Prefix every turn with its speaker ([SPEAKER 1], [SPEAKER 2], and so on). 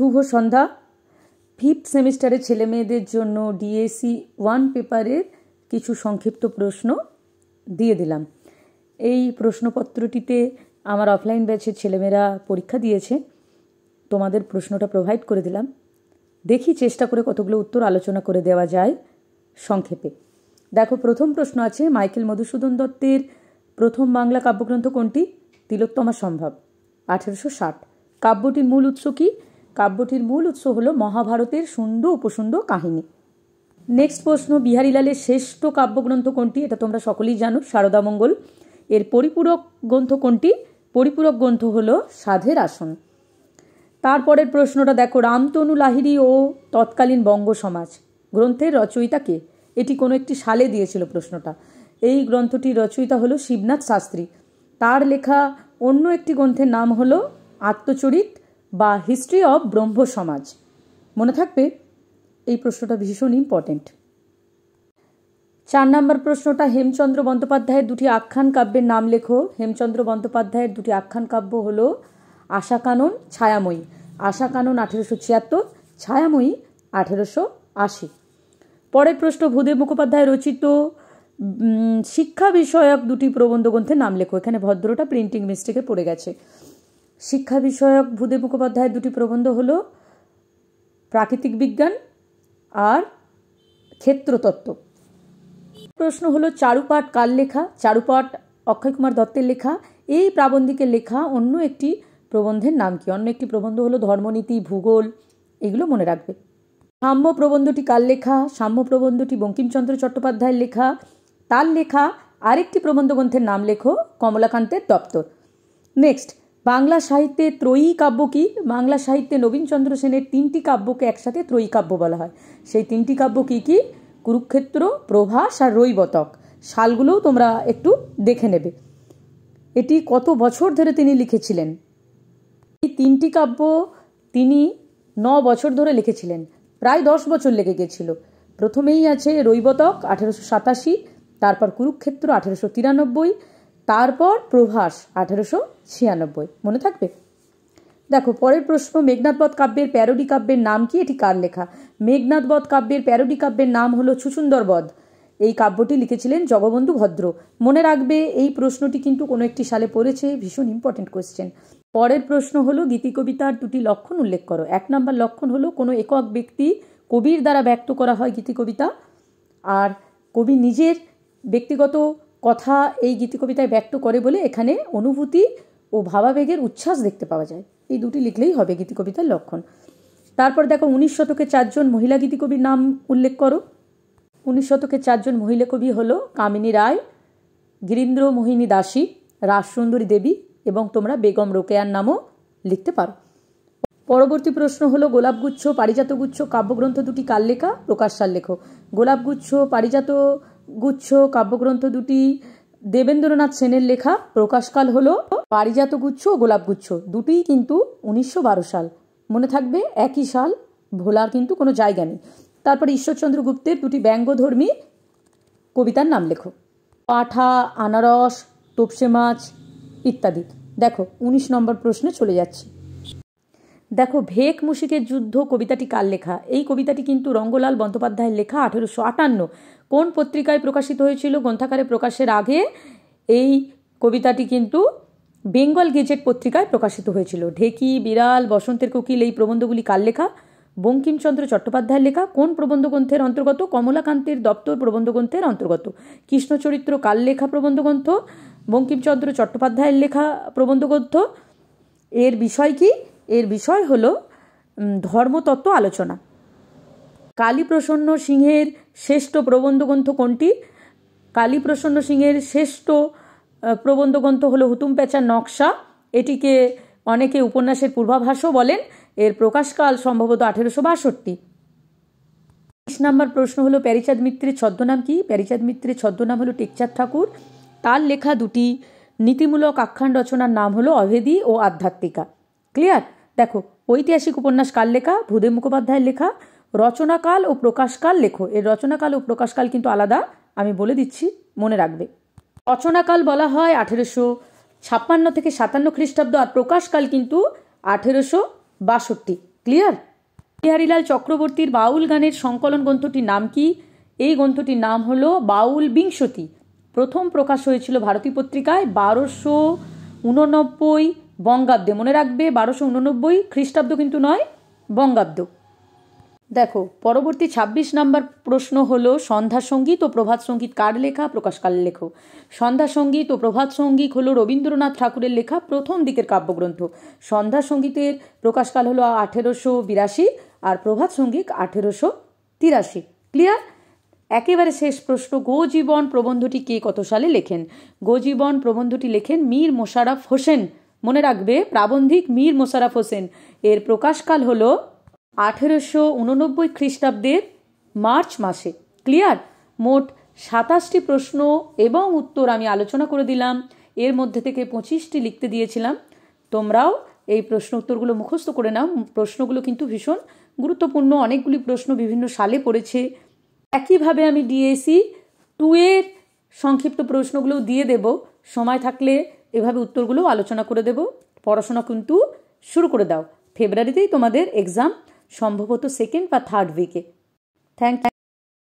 [SPEAKER 1] শুভ সন্ধ্যা। Fifth সেমিস্টারের ছেলে মেয়েদের জন্য ডিএসসি 1 পেপারের কিছু সংক্ষিপ্ত প্রশ্ন দিয়ে দিলাম। এই প্রশ্নপত্রটিতে আমার অফলাইন ব্যাচের ছেলেমেয়েরা পরীক্ষা দিয়েছে, তোমাদের প্রশ্নটা প্রোভাইড করে দিলাম। দেখি চেষ্টা করে কতগুলো উত্তর আলোচনা করে দেওয়া যায় সংক্ষেপে। দেখো, প্রথম প্রশ্ন আছে, মাইকেল মধুসূদন দত্তের প্রথম বাংলা কাব্যগ্রন্থ কোনটি? তিলোত্তমা সম্ভব, 1860। কাব্যটির মূল উৎস কি? কাব্যটির মূল উৎস হলো মহাভারতের সুন্দর উপসুন্দর কাহিনী। নেক্সট প্রশ্ন, বিহারীলালের শ্রেষ্ঠ কাব্যগ্রন্থ কোনটি? এটা তোমরা সকলেই জানো, শারদামঙ্গল। এর পরিপূরক গ্রন্থ কোনটি? পরিপূরক গ্রন্থ হলো সাধের আসন। তারপরের প্রশ্নটা দেখো, রামতনু লাহিড়ী ও তৎকালীন বঙ্গ সমাজ গ্রন্থের রচয়িতা কে? এটি কোনো একটি সালে দিয়েছিল প্রশ্নটা। এই গ্রন্থটির রচয়িতা হলো শিবনাথ শাস্ত্রী। তার লেখা অন্য একটি গ্রন্থের নাম হলো আত্মচরিত বা হিস্ট্রি অফ ব্রহ্ম সমাজ। মনে থাকবে, এই প্রশ্নটা ভীষণ ইম্পর্টেন্ট। 4 নম্বর প্রশ্নটা, হেমচন্দ্র বন্দ্যোপাধ্যায়ের দুটি আখ্যান কাব্যের নাম লেখো। হেমচন্দ্র বন্দ্যোপাধ্যায়ের দুটি আখ্যান কাব্য হলো আশাকানন, ছায়াময়ী। আশাকানন 1876, ছায়াময়ী 1880। পরের প্রশ্ন, ভূদেব মুখোপাধ্যায় রচিত শিক্ষা বিষয়ক দুটি প্রবন্ধ গ্রন্থের নাম লেখো। এখানে ভদ্রটা প্রিন্টিং মিস্টেকে পড়ে গেছে। শিক্ষা বিষয়ক ভূদেব মুখোপাধ্যায়ের দুটি প্রবন্ধ হলো প্রাকৃতিক বিজ্ঞান আর ক্ষেত্রতত্ত্ব। প্রশ্ন হলো, চারুপাঠ কার লেখা? চারুপাঠ অক্ষয় কুমার দত্তের লেখা। এই প্রাবন্ধিকের লেখা অন্য একটি প্রবন্ধের নাম কি? অন্য একটি প্রবন্ধ হলো ধর্মনীতি, ভূগোল। এগুলো মনে রাখবে। সাম্য প্রবন্ধটি কার লেখা? সাম্য প্রবন্ধটি বঙ্কিমচন্দ্র চট্টোপাধ্যায়ের লেখা। তার লেখা আরেকটি প্রবন্ধ গ্রন্থের নাম লেখো, কমলাকান্তের দপ্তর। নেক্সট, বাংলা সাহিত্যে ত্রয়ী কাব্য কি? বাংলা সাহিত্যে নবীনচন্দ্র সেনের 3টি কাব্যকে একসাথে ত্রয়ী কাব্য বলা হয়। সেই 3টি কাব্য কি কি? কুরুক্ষেত্র, প্রভাস আর রৈবতক। সালগুলোও তোমরা একটু দেখে নেবে। এটি কত বছর ধরে তিনি লিখেছিলেন? এই 3টি কাব্য তিনি 9 বছর ধরে লিখেছিলেন, প্রায় 10 বছর লেগে গেছিল। প্রথমেই আছে রৈবতক 1887, তারপর কুরুক্ষেত্র 1893, তারপর প্রভাস 1896। মনে থাকবে। দেখো, পরের প্রশ্ন, মেঘনাদবধ কাব্যের প্যারোডি কাব্যের নাম কি? এটি কার লেখা? মেঘনাদবধ কাব্যের প্যারোডি কাব্যের নাম হলো ছুছুন্দর বধ। এই কাব্যটি লিখেছিলেন জগবন্ধু ভদ্র। মনে রাখবে, এই প্রশ্নটি কিন্তু কোনো একটি সালে পড়েছে, ভীষণ ইম্পর্টেন্ট কোয়েশ্চেন। পরের প্রশ্ন হলো, গীতিকবিতার দুটি লক্ষণ উল্লেখ করো। 1 নম্বর লক্ষণ হলো কোনো একক ব্যক্তি কবির দ্বারা ব্যক্ত করা হয় গীতিকবিতা, আর কবি নিজের ব্যক্তিগত কথা এই গীতিকবিতায় ব্যক্ত করে বলে এখানে অনুভূতি ও ভাবাবেগের উচ্ছ্বাস দেখতে পাওয়া যায়। এই দুটি লিখলেই হবে গীতিকবিতার লক্ষণ। তারপর দেখো, 19 শতকে 4 জন মহিলা গীতিকবির নাম উল্লেখ করো। 19 শতকে 4 জন মহিলা কবি হলো কামিনী রায়, গিরীন্দ্র মোহিনী দাসী, রাসসুন্দরী দেবী এবং তোমরা বেগম রোকেয়ার নামও লিখতে পারো। পরবর্তী প্রশ্ন হলো, গোলাপগুচ্ছ, পারিজাতগুচ্ছ কাব্যগ্রন্থ দুটি কার লেখা? প্রকাশ সাল লেখো। গোলাপগুচ্ছ, পারিজাতগুচ্ছ কাব্যগ্রন্থ দুটি দেবেন্দ্রনাথ সেনের লেখা। প্রকাশকাল হলো পারিজাতগুচ্ছ ও গোলাপগুচ্ছ, দুটিই কিন্তু 1912 সাল। মনে থাকবে, একই সাল, ভোলার কিন্তু কোনো জায়গা নেই। তারপর ঈশ্বরচন্দ্র গুপ্তের দুটি ব্যঙ্গধর্মী কবিতার নাম লেখো। পাঠা, আনারস, তোপসে মাছ ইত্যাদি। দেখো, 19 নম্বর প্রশ্নে চলে যাচ্ছি। দেখো, ভেক মুশিকের যুদ্ধ কবিতাটি কার লেখা? এই কবিতাটি কিন্তু রঙ্গলাল বন্দ্যোপাধ্যায়ের লেখা, 1858। কোন পত্রিকায় প্রকাশিত হয়েছিল? গ্রন্থাকারে প্রকাশের আগে এই কবিতাটি কিন্তু বেঙ্গল গেজেট পত্রিকায় প্রকাশিত হয়েছিল। ঢেকি, বিড়াল, বসন্তের কোকিল এই প্রবন্ধগুলি কার লেখা? বঙ্কিমচন্দ্র চট্টোপাধ্যায়ের লেখা। কোন প্রবন্ধ গ্রন্থের অন্তর্গত? কমলাকান্তের দপ্তর প্রবন্ধ গ্রন্থের অন্তর্গত। কৃষ্ণচরিত্র কার লেখা প্রবন্ধ গ্রন্থ? বঙ্কিমচন্দ্র চট্টোপাধ্যায়ের লেখা প্রবন্ধ গ্রন্থ। এর বিষয় কি? এর বিষয় হলো ধর্মতত্ত্ব আলোচনা। কালীপ্রসন্ন সিংহের শ্রেষ্ঠ প্রবন্ধ গ্রন্থ কোনটি? কালীপ্রসন্ন সিংহের শ্রেষ্ঠ প্রবন্ধ গ্রন্থ হলো হুতুম প্যাঁচার নকশা। এটিকে অনেকে উপন্যাসের পূর্বাভাসও বলেন। এর প্রকাশকাল সম্ভবত 1862। 20 নম্বর প্রশ্ন হলো, প্যারীচাঁদ মিত্রের ছদ্মনাম কি? প্যারীচাঁদ মিত্রের ছদ্মনাম হলো টেকচাঁদ ঠাকুর। তার লেখা দুটি নীতিমূলক আখ্যান রচনার নাম হলো অভেদী ও আধ্যাত্মিকা। ক্লিয়ার? দেখো, ঐতিহাসিক উপন্যাস কার লেখা? ভূদেব মুখোপাধ্যায়ের লেখা। রচনাকাল ও প্রকাশকাল লেখো। এর রচনাকাল ও প্রকাশকাল কিন্তু আলাদা, আমি বলে দিচ্ছি, মনে রাখবে। রচনাকাল বলা হয় 1856 থেকে 57 খ্রিস্টাব্দ, আর প্রকাশকাল কিন্তু 1862। ক্লিয়ার? বিহারীলাল চক্রবর্তীর বাউল গানের সংকলন গ্রন্থটির নাম কি? এই গ্রন্থটির নাম হলো বাউল বিংশতি। প্রথম প্রকাশ হয়েছিল ভারতী পত্রিকায় 1289 বঙ্গাব্দে। মনে রাখবে 1289 খ্রিস্টাব্দ কিন্তু নয়, বঙ্গাব্দ। দেখো পরবর্তী 26 নম্বর প্রশ্ন হলো সন্ধ্যা সঙ্গীত ও প্রভাত সঙ্গীত কার লেখা? প্রকাশকাল লেখো। সন্ধ্যা সঙ্গীত ও প্রভাত সঙ্গীত হলো রবীন্দ্রনাথ ঠাকুরের লেখা প্রথম দিকের কাব্যগ্রন্থ। সন্ধ্যা সঙ্গীতের প্রকাশকাল হলো 1882 আর প্রভাত সঙ্গীত 1883। ক্লিয়ার? একেবারে শেষ প্রশ্ন, গো জীবন প্রবন্ধটি কে কত সালে লেখেন? গো জীবন প্রবন্ধটি লেখেন মীর মোশাররফ হোসেন। মনে রাখবে প্রাবন্ধিক মীর মোশাররফ হোসেন। এর প্রকাশকাল হলো 1889 খ্রিস্টাব্দের মার্চ মাসে। ক্লিয়ার? মোট 27টি প্রশ্ন এবং উত্তর আমি আলোচনা করে দিলাম। এর মধ্যে থেকে 25টি লিখতে দিয়েছিলাম। তোমরাও এই প্রশ্ন উত্তরগুলো মুখস্থ করে নাও। প্রশ্নগুলো কিন্তু ভীষণ গুরুত্বপূর্ণ, অনেকগুলি প্রশ্ন বিভিন্ন সালে পড়েছে। একইভাবে আমি ডিএসি 2 এর সংক্ষিপ্ত প্রশ্নগুলোও দিয়ে দেব। সময় থাকলে এভাবে উত্তরগুলো আলোচনা করে দেব। পড়াশোনা কিন্তু শুরু করে দাও। ফেব্রুয়ারিতেই তোমাদের এক্সাম, সম্ভবত 2nd বা 3rd উইকে। থ্যাংক